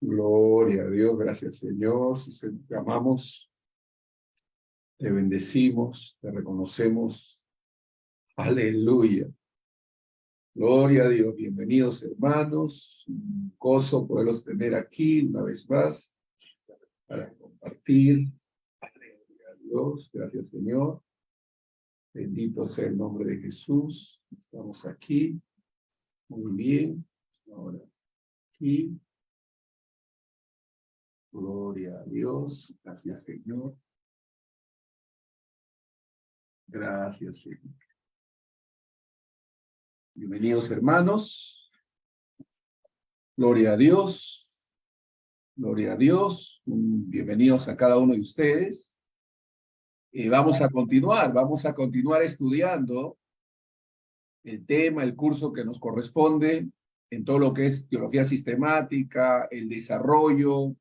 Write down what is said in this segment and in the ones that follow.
Gloria a Dios, gracias Señor. Te amamos, te bendecimos, te reconocemos. Aleluya. Gloria a Dios. Bienvenidos hermanos. Un gozo poderlos tener aquí una vez más para compartir. Aleluya a Dios. Gracias Señor. Bendito sea el nombre de Jesús. Estamos aquí. Muy bien. Ahora aquí. Gloria a Dios. Gracias Señor. Gracias Señor. Bienvenidos hermanos. Gloria a Dios. Gloria a Dios. Bienvenidos a cada uno de ustedes. Vamos a continuar estudiando el tema, el curso que nos corresponde en todo lo que es teología sistemática, el desarrollo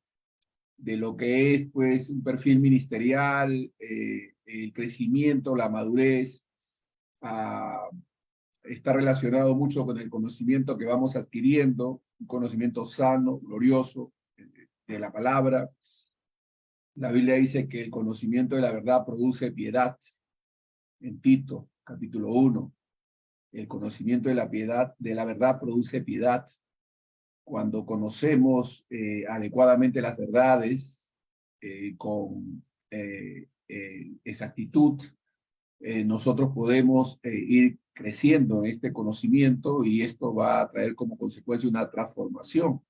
de lo que es pues un perfil ministerial, el crecimiento, la madurez, está relacionado mucho con el conocimiento que vamos adquiriendo, un conocimiento sano, glorioso de la palabra. La Biblia dice que el conocimiento de la verdad produce piedad. En Tito, capítulo 1, el conocimiento de la verdad produce piedad. Cuando conocemos adecuadamente las verdades con exactitud, nosotros podemos ir creciendo en este conocimiento y esto va a traer como consecuencia una transformación.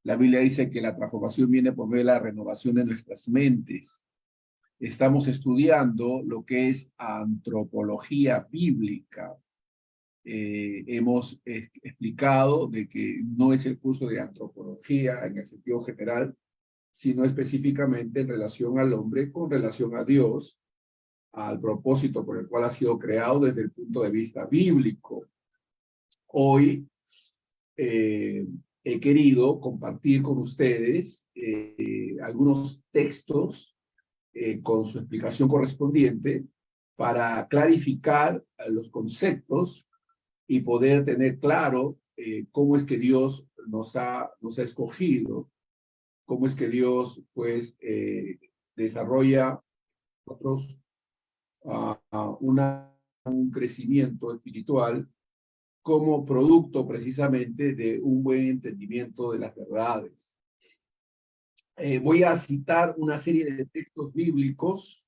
La Biblia dice que la transformación viene por medio de la renovación de nuestras mentes. Estamos estudiando lo que es antropología bíblica. Hemos explicado de que no es el curso de antropología en el sentido general, sino específicamente en relación al hombre con relación a Dios, al propósito por el cual ha sido creado desde el punto de vista bíblico. Hoy he querido compartir con ustedes algunos textos con su explicación correspondiente para clarificar los conceptos y poder tener claro cómo es que Dios nos ha escogido, cómo es que Dios pues desarrolla nosotros un crecimiento espiritual como producto precisamente de un buen entendimiento de las verdades. Voy a citar una serie de textos bíblicos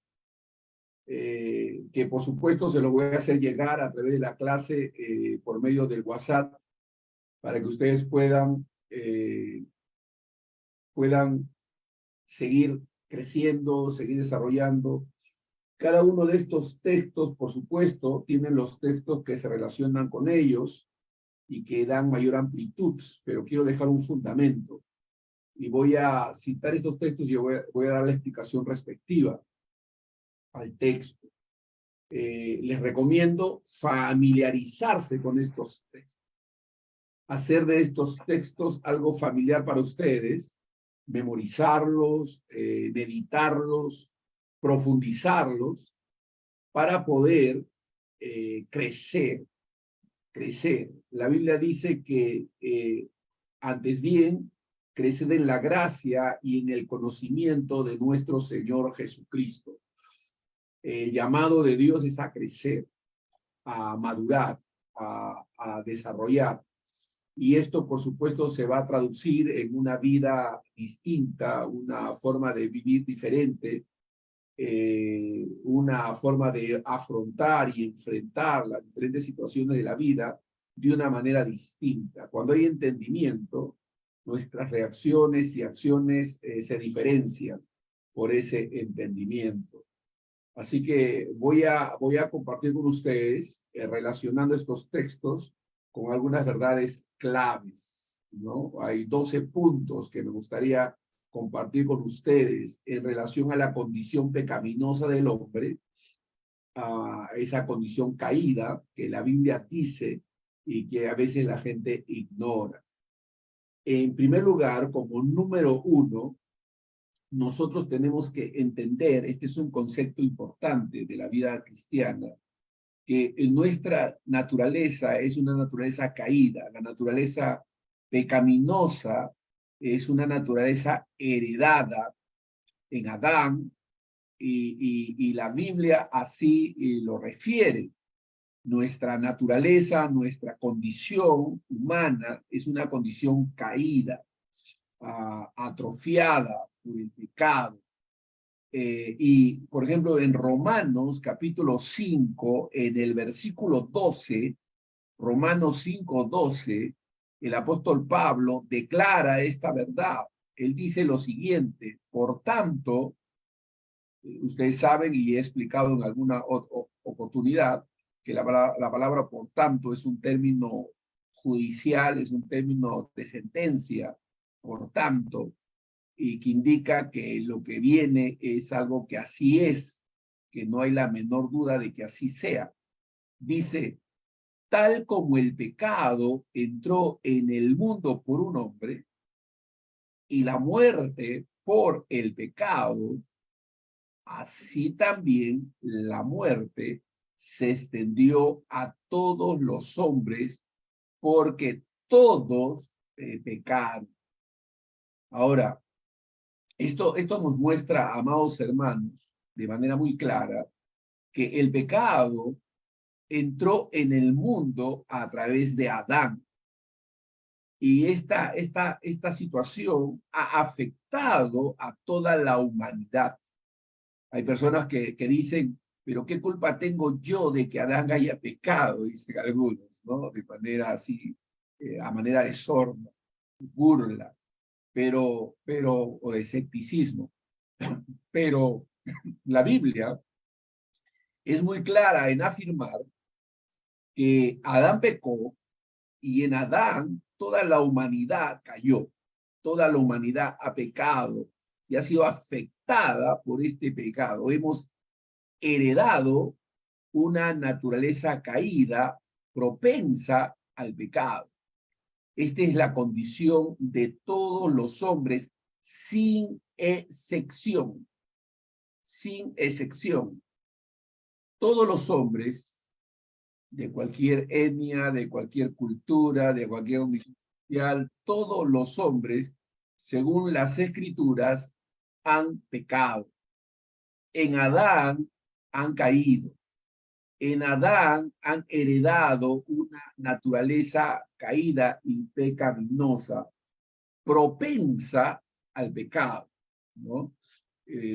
que por supuesto se los voy a hacer llegar a través de la clase por medio del WhatsApp para que ustedes puedan seguir creciendo, seguir desarrollando. Cada uno de estos textos, por supuesto, tienen los textos que se relacionan con ellos y que dan mayor amplitud, pero quiero dejar un fundamento. Y voy a citar estos textos y voy a dar la explicación respectiva al texto. Les recomiendo familiarizarse con estos textos. Hacer de estos textos algo familiar para ustedes, memorizarlos, meditarlos, profundizarlos para poder crecer. La Biblia dice que antes bien, creced en la gracia y en el conocimiento de nuestro Señor Jesucristo. El llamado de Dios es a crecer, a madurar, a desarrollar. Y esto, por supuesto, se va a traducir en una vida distinta, una forma de vivir diferente, una forma de afrontar y enfrentar las diferentes situaciones de la vida de una manera distinta. Cuando hay entendimiento, nuestras reacciones y acciones se diferencian por ese entendimiento. Así que voy a compartir con ustedes, relacionando estos textos con algunas verdades claves, ¿no? Hay 12 puntos que me gustaría compartir con ustedes en relación a la condición pecaminosa del hombre, a esa condición caída que la Biblia dice y que a veces la gente ignora. En primer lugar, como número uno, nosotros tenemos que entender, este es un concepto importante de la vida cristiana, que nuestra naturaleza es una naturaleza caída, la naturaleza pecaminosa es una naturaleza heredada en Adán y la Biblia así lo refiere. Nuestra naturaleza, nuestra condición humana es una condición caída, atrofiada por el pecado. Y, por ejemplo, en Romanos capítulo 5, en el versículo 12, Romanos 5:12, el apóstol Pablo declara esta verdad. Él dice lo siguiente: por tanto, ustedes saben y he explicado en alguna oportunidad que la palabra por tanto es un término judicial, es un término de sentencia, por tanto, y que indica que lo que viene es algo que así es, que no hay la menor duda de que así sea. Dice, tal como el pecado entró en el mundo por un hombre y la muerte por el pecado, así también la muerte se extendió a todos los hombres porque todos pecaron. Ahora, esto nos muestra, amados hermanos, de manera muy clara, que el pecado entró en el mundo a través de Adán. Y esta situación ha afectado a toda la humanidad. Hay personas que dicen, pero ¿qué culpa tengo yo de que Adán haya pecado? Dicen algunos, ¿no? De manera así, a manera de sorna, burla, o de escepticismo. Pero la Biblia es muy clara en afirmar que Adán pecó y en Adán toda la humanidad cayó, toda la humanidad ha pecado y ha sido afectada por este pecado. Hemos heredado una naturaleza caída, propensa al pecado. Esta es la condición de todos los hombres, sin excepción. Sin excepción. Todos los hombres, de cualquier etnia, de cualquier cultura, de cualquier condición social, todos los hombres, según las escrituras, han pecado. En Adán han caído. En Adán han heredado una naturaleza caída y pecaminosa, propensa al pecado, ¿no?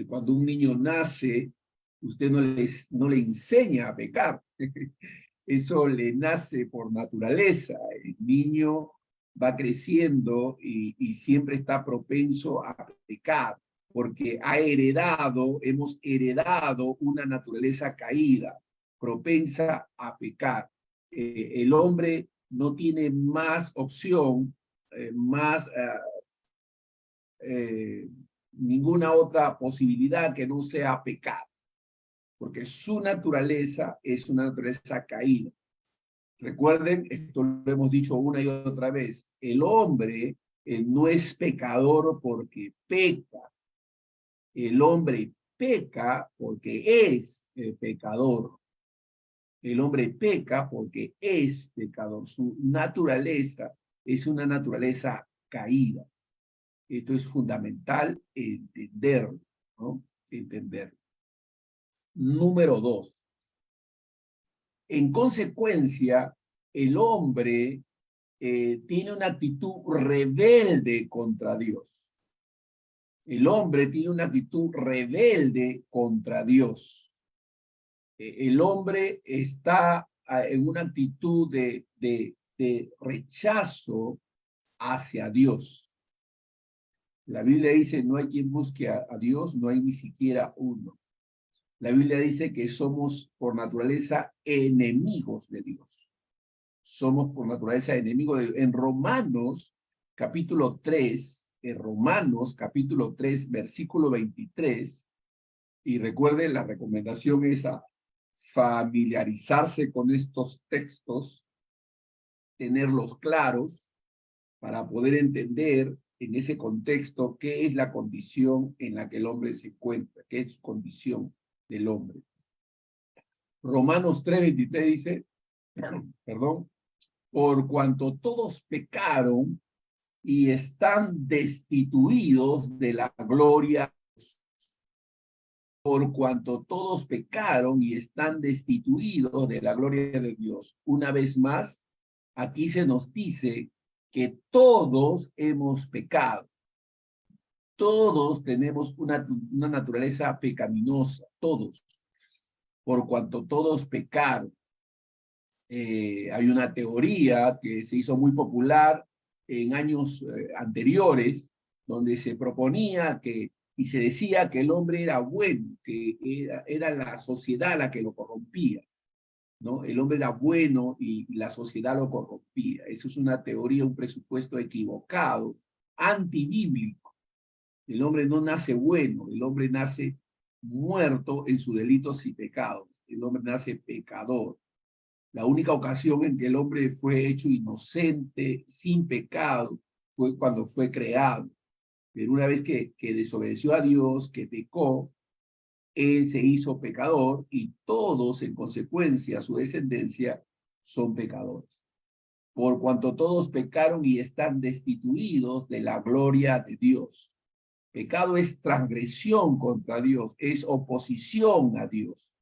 Cuando un niño nace, usted no le enseña a pecar. Eso le nace por naturaleza. El niño va creciendo y siempre está propenso a pecar, porque hemos heredado una naturaleza caída, propensa a pecar. El hombre no tiene más opción, más ninguna otra posibilidad que no sea pecar, porque su naturaleza es una naturaleza caída. Recuerden, esto lo hemos dicho una y otra vez, el hombre no es pecador porque peca, el hombre peca porque es pecador. El hombre peca porque es pecador. Su naturaleza es una naturaleza caída. Esto es fundamental entenderlo, ¿no? Entenderlo. Número 2. En consecuencia, el hombre tiene una actitud rebelde contra Dios. El hombre tiene una actitud rebelde contra Dios. El hombre está en una actitud de rechazo hacia Dios. La Biblia dice, no hay quien busque a Dios, no hay ni siquiera uno. La Biblia dice que somos por naturaleza enemigos de Dios. Somos por naturaleza enemigos de Dios. En Romanos capítulo 3, versículo 23, y recuerden, la recomendación es a familiarizarse con estos textos, tenerlos claros para poder entender en ese contexto qué es la condición en la que el hombre se encuentra, qué es su condición del hombre. Romanos 3:23 dice, perdón, por cuanto todos pecaron y están destituidos de la gloria, por cuanto todos pecaron y están destituidos de la gloria de Dios. Una vez más, aquí se nos dice que todos hemos pecado. Todos tenemos una naturaleza pecaminosa, todos, por cuanto todos pecaron. Hay una teoría que se hizo muy popular en años anteriores, donde se proponía que, y se decía que el hombre era bueno, que era la sociedad la que lo corrompía, ¿no? El hombre era bueno y la sociedad lo corrompía. Eso es una teoría, un presupuesto equivocado, antibíblico. El hombre no nace bueno, el hombre nace muerto en sus delitos y pecados. El hombre nace pecador. La única ocasión en que el hombre fue hecho inocente, sin pecado, fue cuando fue creado. Pero una vez que desobedeció a Dios, que pecó, él se hizo pecador y todos, en consecuencia, su descendencia, son pecadores. Por cuanto todos pecaron y están destituidos de la gloria de Dios. Pecado es transgresión contra Dios, es oposición a Dios.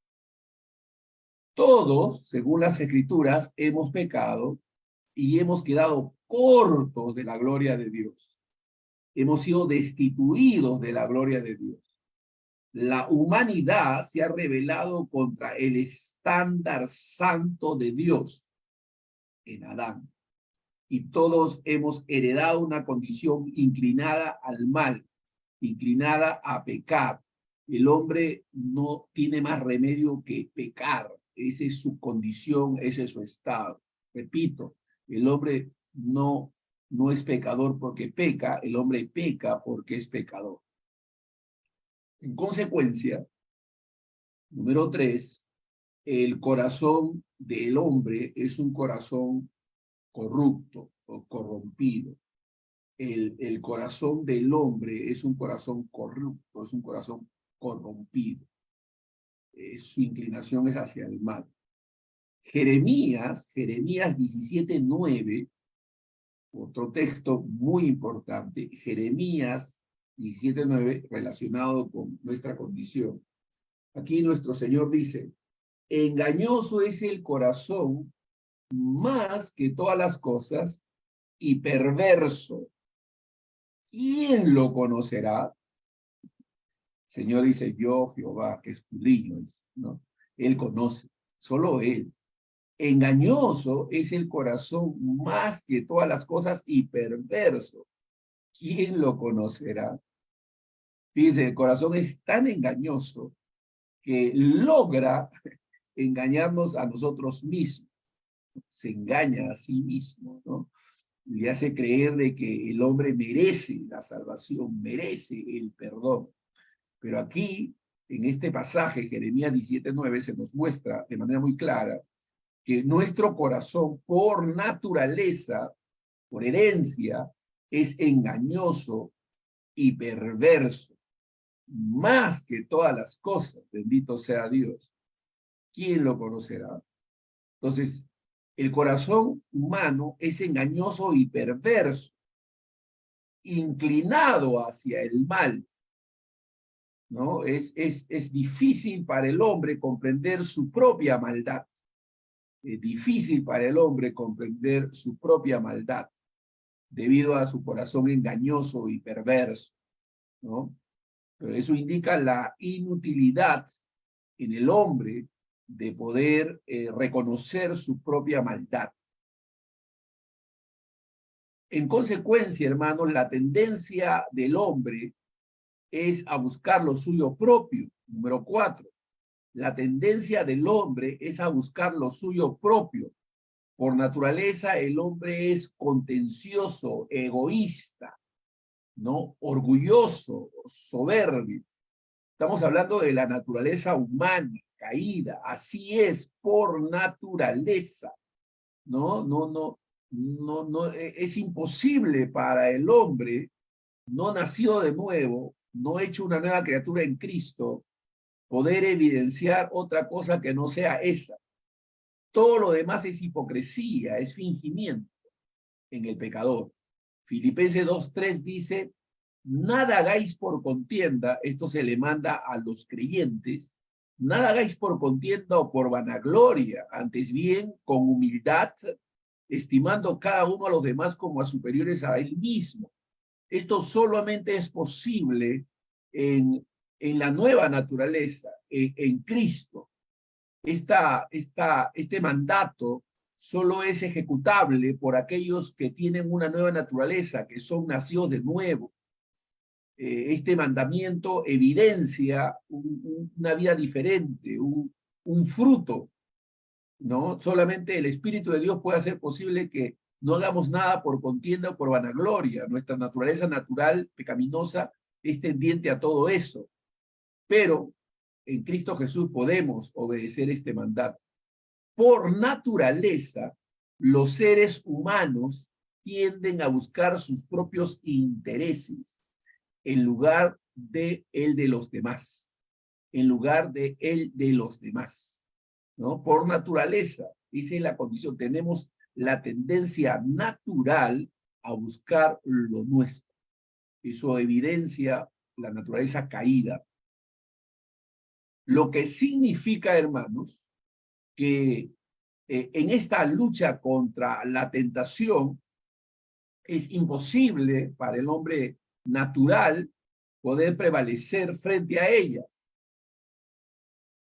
Todos, según las Escrituras, hemos pecado y hemos quedado cortos de la gloria de Dios. Hemos sido destituidos de la gloria de Dios. La humanidad se ha rebelado contra el estándar santo de Dios en Adán. Y todos hemos heredado una condición inclinada al mal, inclinada a pecar. El hombre no tiene más remedio que pecar. Esa es su condición, ese es su estado. Repito, el hombre no es pecador porque peca, el hombre peca porque es pecador. En consecuencia, número 3, el corazón del hombre es un corazón corrupto o corrompido. El corazón del hombre es un corazón corrupto, es un corazón corrompido. Su inclinación es hacia el mal. Jeremías 17:9, otro texto muy importante, Jeremías 17:9, relacionado con nuestra condición. Aquí nuestro Señor dice, engañoso es el corazón más que todas las cosas y perverso. ¿Quién lo conocerá? El Señor dice, yo, Jehová, que escudriño, ¿no? Él conoce, solo Él. Engañoso es el corazón más que todas las cosas y perverso. ¿Quién lo conocerá? Fíjense, el corazón es tan engañoso que logra engañarnos a nosotros mismos. Se engaña a sí mismo, ¿no? Le hace creer de que el hombre merece la salvación, merece el perdón. Pero aquí, en este pasaje, Jeremías 17:9, se nos muestra de manera muy clara que nuestro corazón, por naturaleza, por herencia, es engañoso y perverso, más que todas las cosas. Bendito sea Dios. ¿Quién lo conocerá? Entonces, el corazón humano es engañoso y perverso, inclinado hacia el mal, ¿no? Es difícil para el hombre comprender su propia maldad. Es difícil para el hombre comprender su propia maldad debido a su corazón engañoso y perverso, ¿no? Pero eso indica la inutilidad en el hombre de poder reconocer su propia maldad. En consecuencia, hermanos, la tendencia del hombre es a buscar lo suyo propio. Número 4. La tendencia del hombre es a buscar lo suyo propio. Por naturaleza, el hombre es contencioso, egoísta, ¿no? Orgulloso, soberbio. Estamos hablando de la naturaleza humana, caída. Así es, por naturaleza, ¿no? Es imposible para el hombre no nacido de nuevo, no hecho una nueva criatura en Cristo, poder evidenciar otra cosa que no sea esa. Todo lo demás es hipocresía, es fingimiento en el pecador. Filipenses 2:3 dice, nada hagáis por contienda, esto se le manda a los creyentes, nada hagáis por contienda o por vanagloria, antes bien con humildad, estimando cada uno a los demás como a superiores a él mismo. Esto solamente es posible en la nueva naturaleza, en Cristo. Este mandato solo es ejecutable por aquellos que tienen una nueva naturaleza, que son nacidos de nuevo. Este mandamiento evidencia una vida diferente, un fruto, ¿no? Solamente el Espíritu de Dios puede hacer posible que no hagamos nada por contienda o por vanagloria. Nuestra naturaleza natural, pecaminosa, es tendiente a todo eso. Pero en Cristo Jesús podemos obedecer este mandato. Por naturaleza, los seres humanos tienden a buscar sus propios intereses en lugar de el de los demás, en lugar de el de los demás, ¿no? Por naturaleza, esa es la condición. Tenemos la tendencia natural a buscar lo nuestro. Eso evidencia la naturaleza caída. Lo que significa, hermanos, que en esta lucha contra la tentación es imposible para el hombre natural poder prevalecer frente a ella,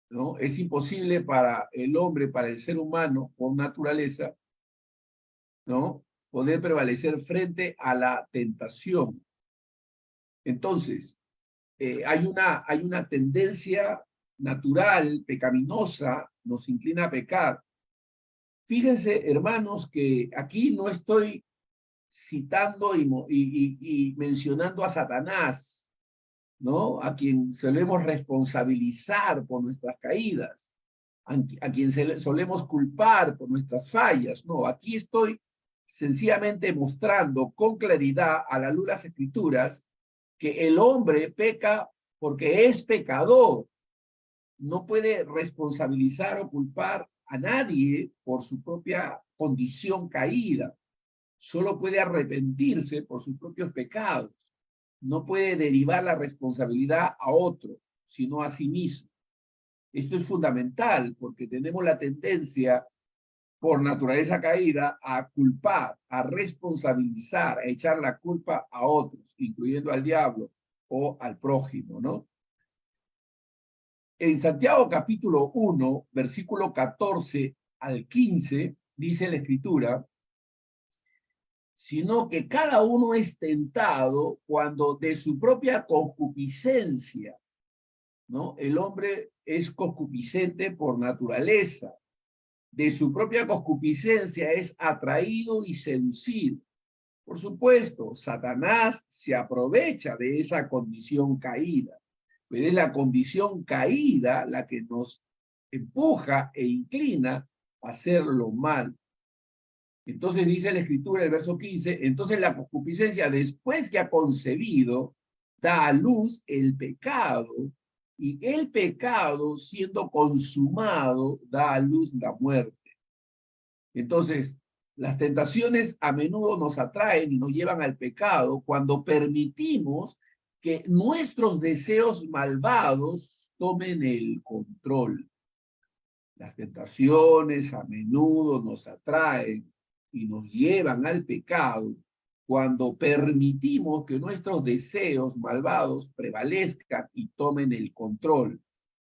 ¿no? Es imposible para el hombre, para el ser humano, por naturaleza, ¿no? Poder prevalecer frente a la tentación. Entonces, hay una tendencia natural, pecaminosa, nos inclina a pecar. Fíjense, hermanos, que aquí no estoy citando y mencionando a Satanás, ¿no? A quien solemos responsabilizar por nuestras caídas, a quien solemos culpar por nuestras fallas. No, aquí estoy sencillamente mostrando con claridad a la luz de las Escrituras que el hombre peca porque es pecador. No puede responsabilizar o culpar a nadie por su propia condición caída. Solo puede arrepentirse por sus propios pecados. No puede derivar la responsabilidad a otro, sino a sí mismo. Esto es fundamental porque tenemos la tendencia, por naturaleza caída, a culpar, a responsabilizar, a echar la culpa a otros, incluyendo al diablo o al prójimo, ¿no? En Santiago capítulo 1, versículo 14 al 15, dice la Escritura, sino que cada uno es tentado cuando de su propia concupiscencia, ¿no? El hombre es concupiscente por naturaleza. De su propia concupiscencia es atraído y seducido. Por supuesto, Satanás se aprovecha de esa condición caída, pero es la condición caída la que nos empuja e inclina a hacer lo mal. Entonces dice la Escritura, el verso 15, entonces la concupiscencia, después que ha concebido, da a luz el pecado, y el pecado, siendo consumado, da a luz la muerte. Entonces, las tentaciones a menudo nos atraen y nos llevan al pecado cuando permitimos que nuestros deseos malvados tomen el control. Las tentaciones a menudo nos atraen y nos llevan al pecado cuando permitimos que nuestros deseos malvados prevalezcan y tomen el control.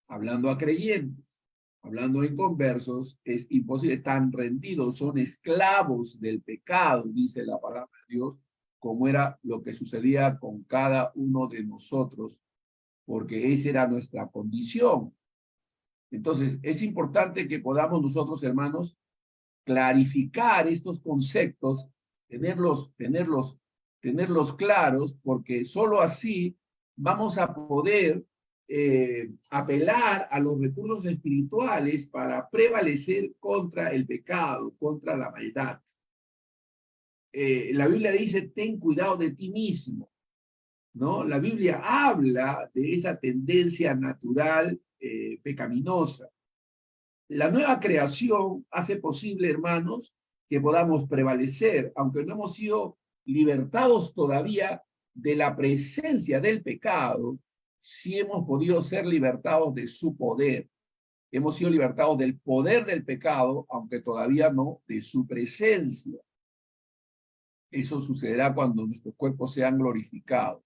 Hablando a creyentes, hablando a inconversos, es imposible, están rendidos, son esclavos del pecado, dice la palabra de Dios, como era lo que sucedía con cada uno de nosotros, porque esa era nuestra condición. Entonces, es importante que podamos nosotros, hermanos, clarificar estos conceptos, tenerlos claros, porque solo así vamos a poder apelar a los recursos espirituales para prevalecer contra el pecado, contra la maldad. La Biblia dice, ten cuidado de ti mismo, ¿no? La Biblia habla de esa tendencia natural pecaminosa. La nueva creación hace posible, hermanos, que podamos prevalecer, aunque no hemos sido libertados todavía de la presencia del pecado, sí hemos podido ser libertados de su poder. Hemos sido libertados del poder del pecado, aunque todavía no de su presencia. Eso sucederá cuando nuestros cuerpos sean glorificados.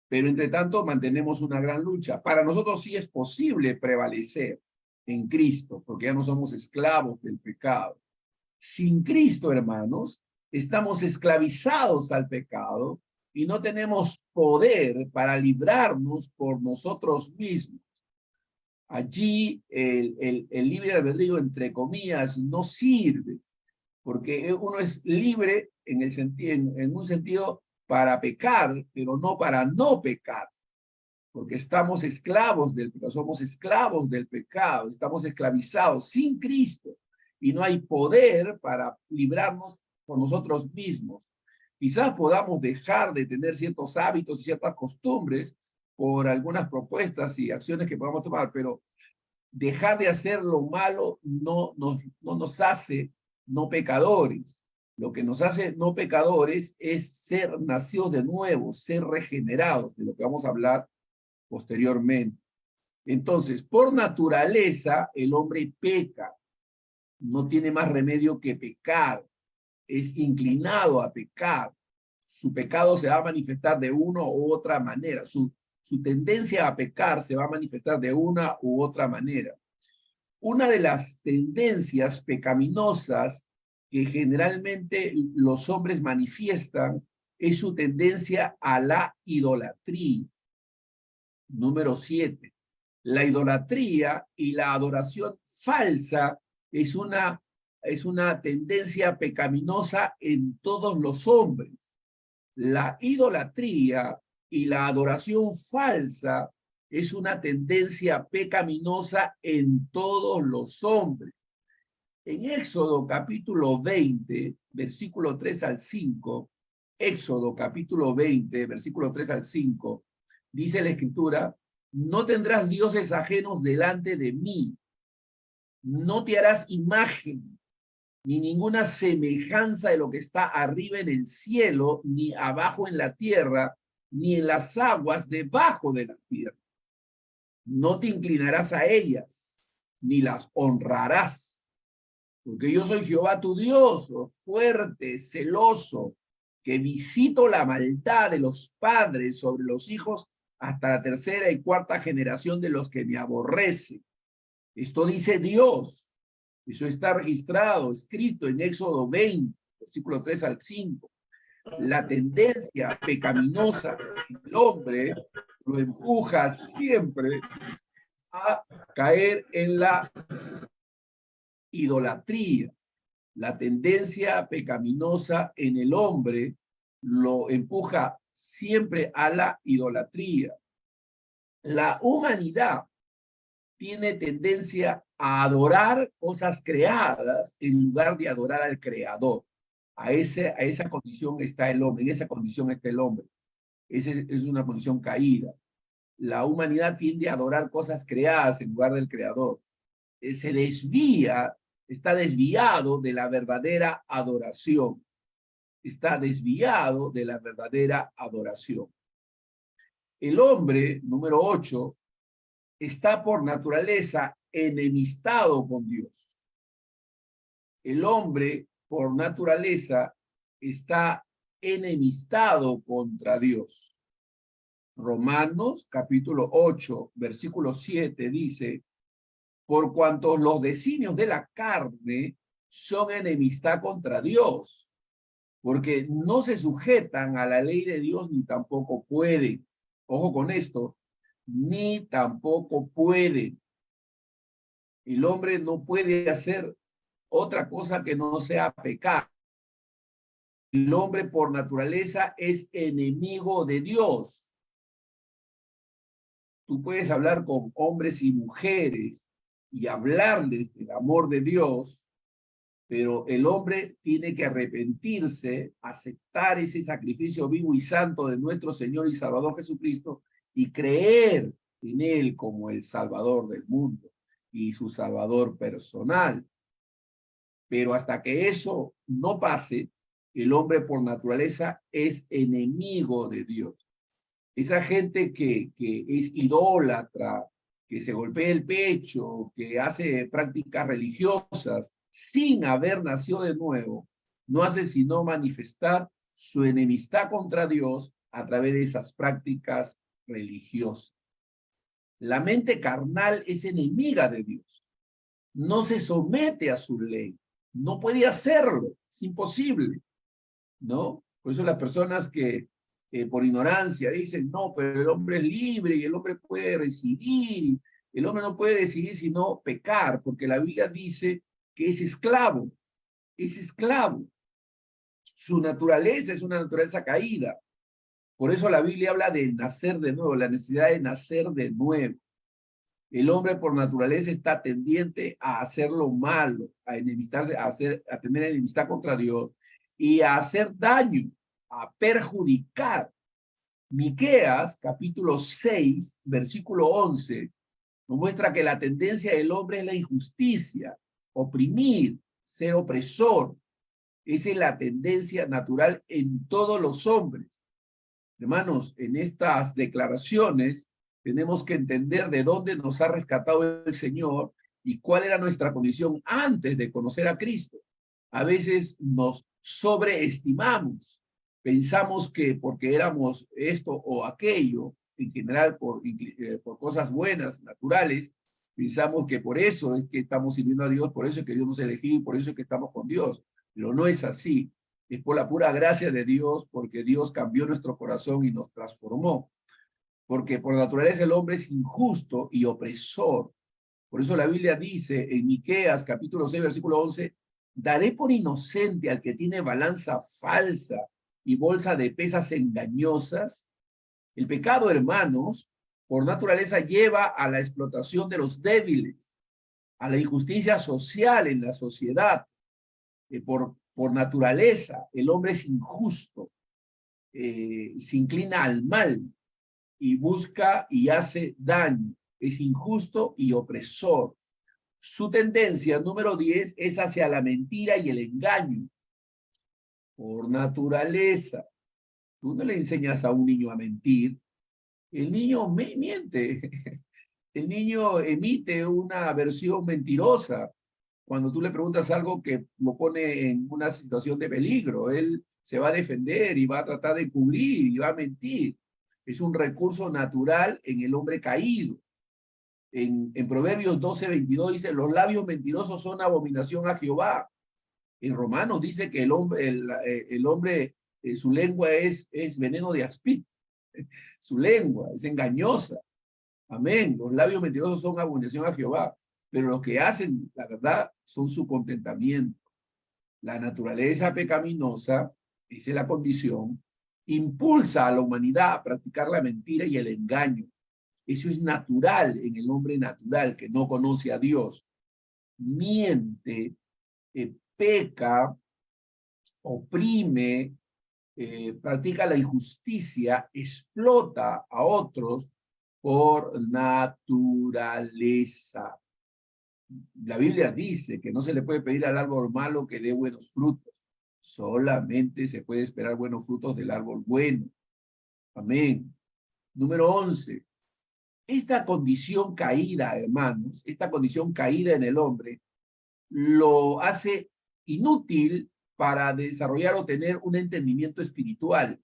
Pero entre tanto mantenemos una gran lucha. Para nosotros sí es posible prevalecer en Cristo, porque ya no somos esclavos del pecado. Sin Cristo, hermanos, estamos esclavizados al pecado y no tenemos poder para librarnos por nosotros mismos. Allí el libre albedrío, entre comillas, no sirve, porque uno es libre en un sentido para pecar, pero no para no pecar, porque estamos esclavos del pecado, somos esclavos del pecado, estamos esclavizados sin Cristo y no hay poder para librarnos por nosotros mismos. Quizás podamos dejar de tener ciertos hábitos y ciertas costumbres por algunas propuestas y acciones que podamos tomar, pero dejar de hacer lo malo no nos hace no pecadores. Lo que nos hace no pecadores es ser nacidos de nuevo, ser regenerados, de lo que vamos a hablar posteriormente. Entonces, por naturaleza, el hombre peca. No tiene más remedio que pecar. Es inclinado a pecar. Su pecado se va a manifestar de una u otra manera. Su tendencia a pecar se va a manifestar de una u otra manera. Una de las tendencias pecaminosas que generalmente los hombres manifiestan es su tendencia a la idolatría. Número 7. La idolatría y la adoración falsa es una tendencia pecaminosa en todos los hombres. La idolatría y la adoración falsa es una tendencia pecaminosa en todos los hombres. En Éxodo capítulo 20, versículo 3 al 5, Éxodo capítulo 20, versículo 3 al 5, dice la Escritura: no tendrás dioses ajenos delante de mí, no te harás imagen, ni ninguna semejanza de lo que está arriba en el cielo, ni abajo en la tierra, ni en las aguas debajo de la tierra. No te inclinarás a ellas, ni las honrarás, porque yo soy Jehová tu Dios, fuerte, celoso, que visito la maldad de los padres sobre los hijos hasta la tercera y cuarta generación de los que me aborrecen. Esto dice Dios. Eso está registrado, escrito en Éxodo 20, versículo 3 al 5. La tendencia pecaminosa del hombre lo empuja siempre a caer en la idolatría. La tendencia pecaminosa en el hombre lo empuja siempre a la idolatría. La humanidad tiene tendencia a adorar cosas creadas en lugar de adorar al Creador. A esa condición está el hombre, en esa condición está el hombre. Esa es una condición caída. La humanidad tiende a adorar cosas creadas en lugar del Creador. Se desvía, está desviado de la verdadera adoración. Está desviado de la verdadera adoración. El hombre, número 8, está por naturaleza enemistado con Dios. El hombre, por naturaleza, está enemistado contra Dios. Romanos, capítulo 8, versículo 7, dice: por cuanto los designios de la carne son enemistad contra Dios, porque no se sujetan a la ley de Dios ni tampoco pueden. Ojo con esto, ni tampoco pueden. El hombre no puede hacer otra cosa que no sea pecar. El hombre por naturaleza es enemigo de Dios. Tú puedes hablar con hombres y mujeres y hablarles del amor de Dios, pero el hombre tiene que arrepentirse, aceptar ese sacrificio vivo y santo de nuestro Señor y Salvador Jesucristo y creer en Él como el Salvador del mundo y su Salvador personal. Pero hasta que eso no pase, El hombre por naturaleza es enemigo de Dios. Esa gente que es idólatra, que se golpea el pecho, que hace prácticas religiosas sin haber nacido de nuevo, no hace sino manifestar su enemistad contra Dios a través de esas prácticas religiosas. La mente carnal es enemiga de Dios. No se somete a su ley. No puede hacerlo. Es imposible, ¿no? Por eso las personas que por ignorancia dicen, no, pero el hombre es libre y el hombre puede decidir. El hombre no puede decidir sino pecar, porque la Biblia dice que es esclavo. Es esclavo. Su naturaleza es una naturaleza caída. Por eso la Biblia habla de nacer de nuevo, la necesidad de nacer de nuevo. El hombre por naturaleza está tendiente a hacer lo malo, a enemistarse, a tener enemistad contra Dios y a hacer daño, a perjudicar. Miqueas, capítulo 6, versículo 11, nos muestra que la tendencia del hombre es la injusticia, oprimir, ser opresor. Esa es la tendencia natural en todos los hombres. Hermanos, en estas declaraciones tenemos que entender de dónde nos ha rescatado el Señor y cuál era nuestra condición antes de conocer a Cristo. A veces nos sobreestimamos, pensamos que porque éramos esto o aquello, en general por cosas buenas, naturales, pensamos que por eso es que estamos sirviendo a Dios, por eso es que Dios nos eligió y por eso es que estamos con Dios. Pero no es así. Es por la pura gracia de Dios, porque Dios cambió nuestro corazón y nos transformó. Porque por naturaleza el hombre es injusto y opresor. Por eso la Biblia dice en Miqueas capítulo 6, versículo 11, daré por inocente al que tiene balanza falsa y bolsa de pesas engañosas. El pecado, hermanos, por naturaleza lleva a la explotación de los débiles, a la injusticia social en la sociedad. Por naturaleza, el hombre es injusto, se inclina al mal y busca y hace daño. Es injusto y opresor. Su tendencia, número 10, es hacia la mentira y el engaño. Por naturaleza. Tú no le enseñas a un niño a mentir. El niño miente. El niño emite una versión mentirosa. Cuando tú le preguntas algo que lo pone en una situación de peligro, él se va a defender y va a tratar de cubrir y va a mentir. Es un recurso natural en el hombre caído. En Proverbios 12:22 dice, los labios mentirosos son abominación a Jehová. En Romanos dice que el hombre su lengua es veneno de aspid. Su lengua es engañosa. Amén. Los labios mentirosos son abominación a Jehová. Pero lo que hacen, la verdad, son su contentamiento. La naturaleza pecaminosa, esa es la condición, impulsa a la humanidad a practicar la mentira y el engaño. Eso es natural en el hombre natural que no conoce a Dios. Miente, peca, oprime, practica la injusticia, explota a otros por naturaleza. La Biblia dice que no se le puede pedir al árbol malo que dé buenos frutos. Solamente se puede esperar buenos frutos del árbol bueno. Amén. Número 11. Esta condición caída, hermanos, esta condición caída en el hombre, lo hace inútil para desarrollar o tener un entendimiento espiritual.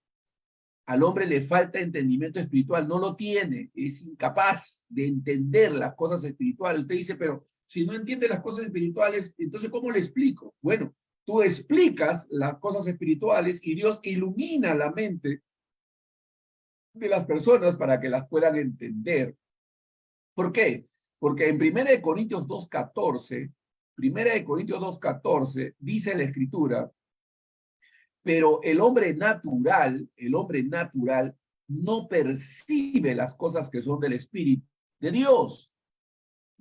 Al hombre le falta entendimiento espiritual, no lo tiene, es incapaz de entender las cosas espirituales. Usted dice, pero si no entiende las cosas espirituales, entonces ¿cómo le explico? Bueno, tú explicas las cosas espirituales y Dios ilumina la mente de las personas para que las puedan entender. ¿Por qué? Porque en 1 Corintios 2:14, 1 Corintios 2:14 dice la Escritura, pero el hombre natural no percibe las cosas que son del Espíritu de Dios,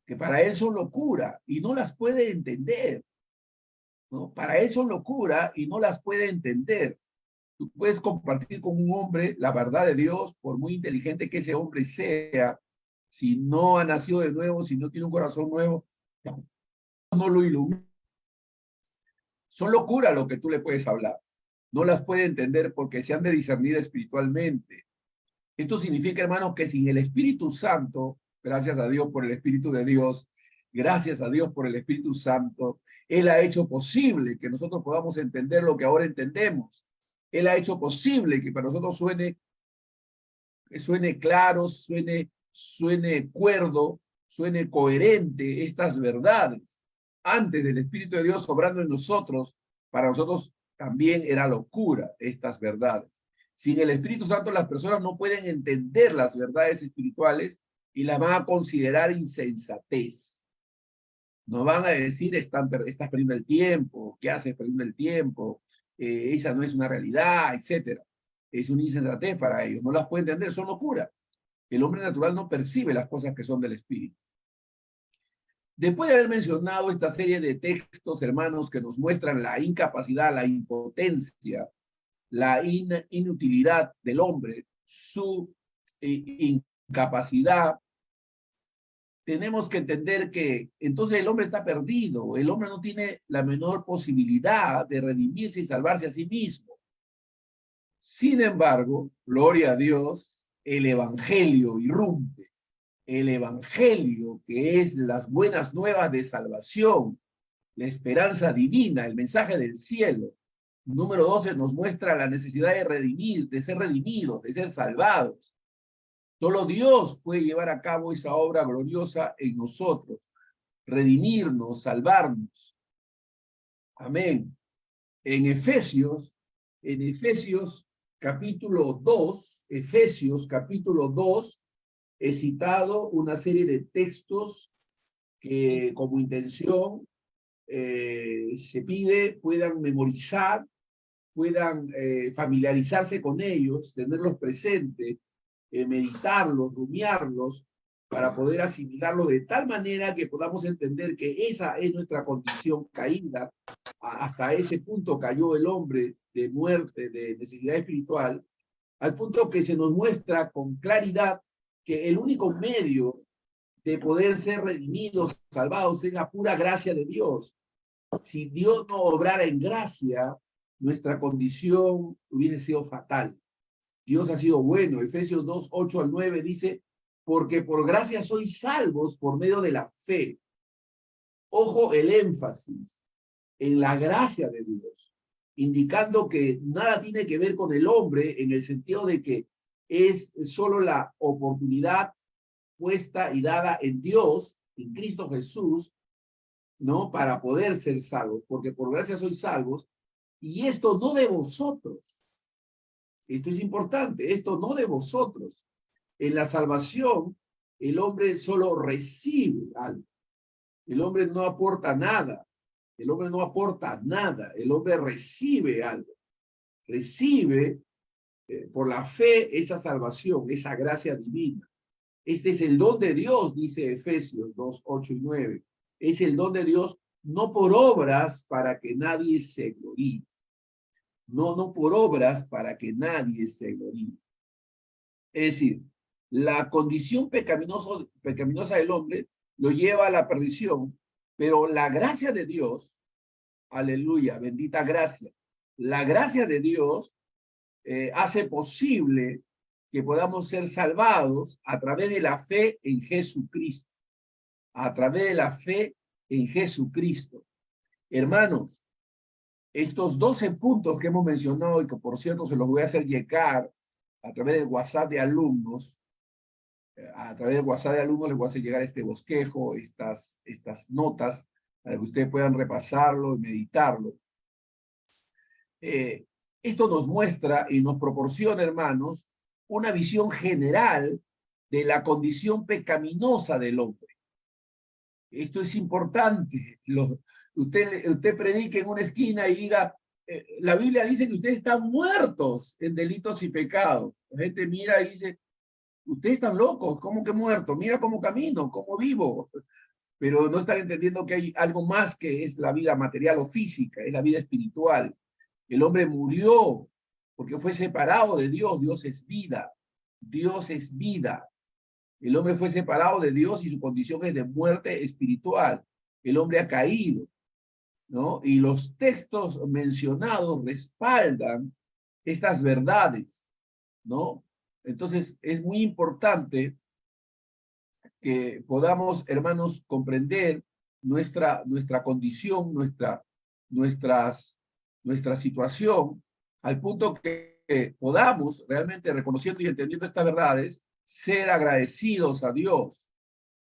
que para él son locura y no las puede entender, ¿no? Para él son locura y no las puede entender. Tú puedes compartir con un hombre la verdad de Dios, por muy inteligente que ese hombre sea, si no ha nacido de nuevo, si no tiene un corazón nuevo, no lo ilumina. Son locura lo que tú le puedes hablar. no las puede entender porque se han de discernir espiritualmente. Esto significa, hermanos, que sin el Espíritu Santo, gracias a Dios por el Espíritu de Dios, gracias a Dios por el Espíritu Santo, Él ha hecho posible que nosotros podamos entender lo que ahora entendemos. Él ha hecho posible que para nosotros suene claro, suene cuerdo, suene coherente estas verdades. Antes del Espíritu de Dios obrando en nosotros, para nosotros también era locura estas verdades. Sin el Espíritu Santo las personas no pueden entender las verdades espirituales y las van a considerar insensatez. Nos van a decir, estás perdiendo el tiempo, ¿qué haces perdiendo el tiempo? Esa no es una realidad, etcétera. Es una insensatez para ellos, no las pueden entender, son locura. El hombre natural no percibe las cosas que son del Espíritu. Después de haber mencionado esta serie de textos, hermanos, que nos muestran la incapacidad, la impotencia, la inutilidad del hombre, su incapacidad, tenemos que entender que entonces el hombre está perdido, el hombre no tiene la menor posibilidad de redimirse y salvarse a sí mismo. Sin embargo, gloria a Dios, el Evangelio irrumpe. El Evangelio, que es las buenas nuevas de salvación, la esperanza divina, el mensaje del cielo. Número 12 nos muestra la necesidad de redimir, de ser redimidos, de ser salvados. Solo Dios puede llevar a cabo esa obra gloriosa en nosotros, redimirnos, salvarnos. Amén. En Efesios capítulo 2, he citado una serie de textos que como intención se pide puedan memorizar, puedan familiarizarse con ellos, tenerlos presentes, meditarlos, rumiarlos, para poder asimilarlos de tal manera que podamos entender que esa es nuestra condición caída. Hasta ese punto cayó el hombre de muerte, de necesidad espiritual, al punto que se nos muestra con claridad que el único medio de poder ser redimidos, salvados, es la pura gracia de Dios. Si Dios no obrara en gracia, nuestra condición hubiese sido fatal. Dios ha sido bueno. Efesios 2, 8 al 9 dice, porque por gracia sois salvos por medio de la fe. Ojo el énfasis en la gracia de Dios, indicando que nada tiene que ver con el hombre en el sentido de que es solo la oportunidad puesta y dada en Dios, en Cristo Jesús, ¿no? Para poder ser salvos, porque por gracia sois salvos, y esto no de vosotros. Esto es importante, esto no de vosotros. En la salvación, el hombre solo recibe algo. El hombre no aporta nada. El hombre no aporta nada. El hombre recibe algo. Recibe por la fe esa salvación, esa gracia divina. Este es el don de Dios, dice Efesios 2, 8 y 9. Es el don de Dios, no por obras para que nadie se gloríe. No por obras para que nadie se gloríe. Es decir, la condición pecaminosa del hombre lo lleva a la perdición, pero la gracia de Dios, aleluya, bendita gracia, la gracia de Dios hace posible que podamos ser salvados a través de la fe en Jesucristo, a través de la fe en Jesucristo. Hermanos, estos 12 puntos que hemos mencionado y que por cierto se los voy a hacer llegar a través del WhatsApp de alumnos, les voy a hacer llegar este bosquejo, estas notas, para que ustedes puedan repasarlo y meditarlo. Esto nos muestra y nos proporciona, hermanos, una visión general de la condición pecaminosa del hombre. Esto es importante. Usted predique en una esquina y diga, la Biblia dice que ustedes están muertos en delitos y pecados. La gente mira y dice, ustedes están locos, ¿cómo que muertos? Mira cómo camino, cómo vivo. Pero no están entendiendo que hay algo más que es la vida material o física, es la vida espiritual. El hombre murió porque fue separado de Dios. Dios es vida. Dios es vida. El hombre fue separado de Dios y su condición es de muerte espiritual. El hombre ha caído. ¿no? Y los textos mencionados respaldan estas verdades, ¿no? Entonces, es muy importante que podamos, hermanos, comprender nuestra condición, nuestra situación, al punto que podamos, realmente reconociendo y entendiendo estas verdades, ser agradecidos a Dios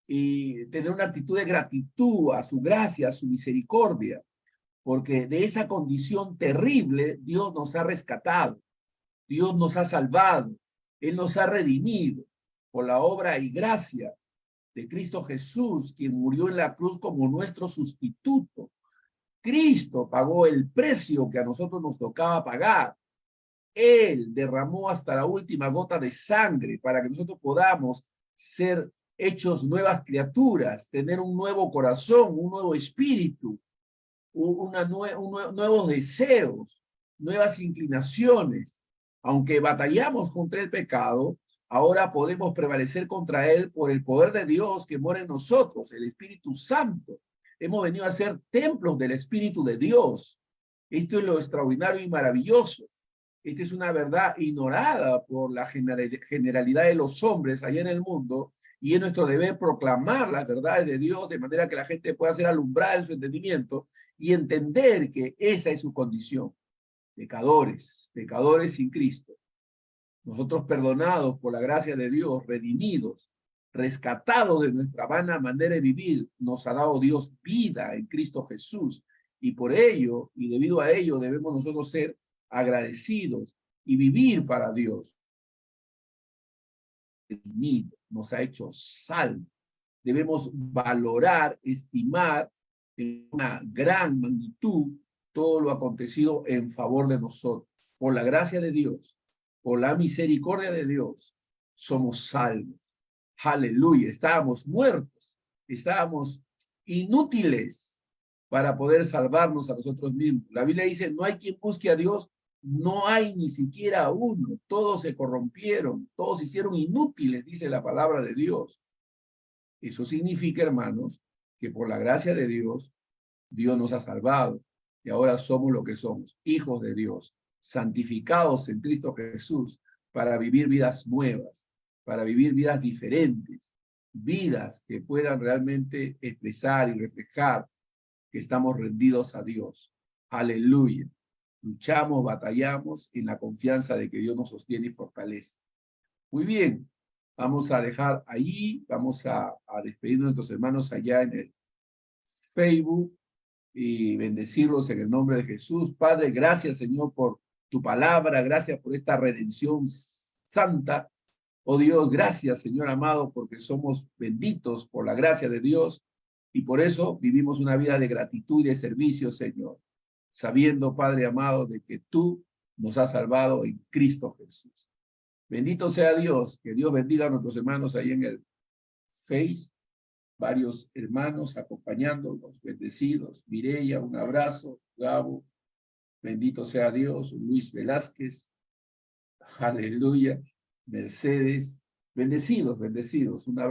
y tener una actitud de gratitud a su gracia, a su misericordia, porque de esa condición terrible Dios nos ha rescatado, Dios nos ha salvado, Él nos ha redimido por la obra y gracia de Cristo Jesús, quien murió en la cruz como nuestro sustituto. Cristo pagó el precio que a nosotros nos tocaba pagar. Él derramó hasta la última gota de sangre para que nosotros podamos ser hechos nuevas criaturas, tener un nuevo corazón, un nuevo espíritu, nuevos deseos, nuevas inclinaciones. Aunque batallamos contra el pecado, ahora podemos prevalecer contra él por el poder de Dios que mora en nosotros, el Espíritu Santo. Hemos venido a ser templos del Espíritu de Dios. Esto es lo extraordinario y maravilloso. Esta es una verdad ignorada por la generalidad de los hombres allá en el mundo, y es nuestro deber proclamar las verdades de Dios de manera que la gente pueda ser alumbrada en su entendimiento y entender que esa es su condición. Pecadores, pecadores sin Cristo. Nosotros perdonados por la gracia de Dios, redimidos, rescatados de nuestra vana manera de vivir, nos ha dado Dios vida en Cristo Jesús. Y por ello, y debido a ello, debemos nosotros ser agradecidos y vivir para Dios. Nos ha hecho salvos. Debemos valorar, estimar en una gran magnitud todo lo acontecido en favor de nosotros. Por la gracia de Dios, por la misericordia de Dios, somos salvos. Aleluya. Estábamos muertos, estábamos inútiles para poder salvarnos a nosotros mismos. La Biblia dice, no hay quien busque a Dios, no hay ni siquiera uno. Todos se corrompieron, todos se hicieron inútiles, dice la palabra de Dios. Eso significa, hermanos, que por la gracia de Dios, Dios nos ha salvado y ahora somos lo que somos, hijos de Dios, santificados en Cristo Jesús para vivir vidas nuevas, para vivir vidas diferentes, vidas que puedan realmente expresar y reflejar que estamos rendidos a Dios. Aleluya. Luchamos, batallamos en la confianza de que Dios nos sostiene y fortalece. Muy bien, vamos a dejar ahí, vamos a despedirnos de nuestros hermanos allá en el Facebook y bendecirlos en el nombre de Jesús. Padre, gracias, Señor, por tu palabra, gracias por esta redención santa. Oh Dios, gracias, Señor amado, porque somos benditos por la gracia de Dios y por eso vivimos una vida de gratitud y de servicio, Señor, sabiendo, Padre amado, de que tú nos has salvado en Cristo Jesús. Bendito sea Dios, que Dios bendiga a nuestros hermanos ahí en el Face, varios hermanos acompañándonos, bendecidos. Mireya, un abrazo. Gabo, bendito sea Dios. Luis Velázquez, aleluya. Mercedes, bendecidos, bendecidos. Un abrazo.